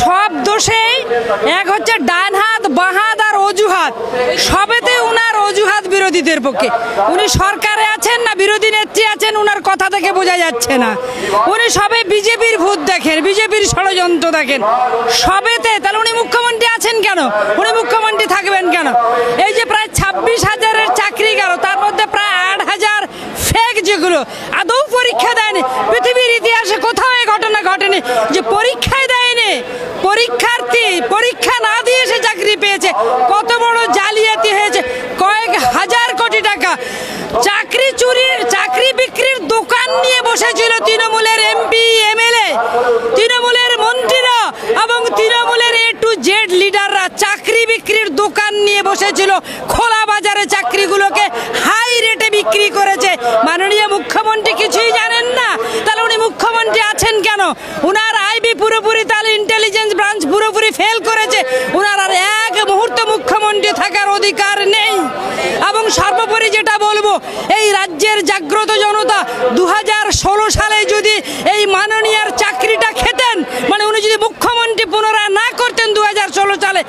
সব দোষেই এক হচ্ছে ডান হাত বাঁ হাত আর অজুহাত, সবেতে উনার অজুহাত বিরোধীদের পক্ষে। উনি সরকারে আছেন না বিরোধী নেত্রী আছেন উনার কথা থেকে বোঝা যাচ্ছে না। উনি সবে বিজেপির ভূত দেখেন, বিজেপির ষড়যন্ত্র দেখেন সবেতে। তাহলে উনি মুখ্যমন্ত্রী আছেন কেন? উনি মুখ্যমন্ত্রী থাকবেন কেন? এই যে প্রায় 26,000-এর চাকরি গেল, তার মধ্যে প্রায় 8,000 ফেক, যেগুলো আদৌ পরীক্ষা দেয়নি। পৃথিবীর ইতিহাসে কোথাও এই ঘটনা ঘটেনি যে পরীক্ষায় দেয়নি, পরীক্ষার্থী পরীক্ষা না দিয়ে সে চাকরি পেয়েছে। কত বড় জালিয়াতি হয়েছে, কয়েক হাজার কোটি টাকা চাকরি চুরির, চাকরি বিক্রির দোকান নিয়ে বসেছিল তৃণমূলের এমপি এমএলএ, তৃণমূলের মন্ত্রীরা এবং তৃণমূলের A to Z লিডাররা চাকরি বিক্রির দোকান নিয়ে বসেছিল। খোলা বাজারে চাকরিগুলোকে হাই রেটে বিক্রি করেছে। মাননীয় মুখ্যমন্ত্রী কিছুই জানেন না, তাহলে উনি মুখ্যমন্ত্রী আছেন কেন? উনার আইবি পুরোপুরি, তাহলে ইন্টেলিজেন্স ব্রাঞ্চ পুরোপুরি ফেল করেছে। উনার আর এক মুহূর্ত মুখ্যমন্ত্রী থাকার অধিকার নেই। এবং সর্বোপরি যেটা বলবো, এই রাজ্যের জাগ্রত জনতা 2016 সালে যদি এই মাননীয়ার চাকরিটা খেতেন, মানে উনি যদি মুখ্যমন্ত্রী পুনরায় না করতেন 2016 সালে,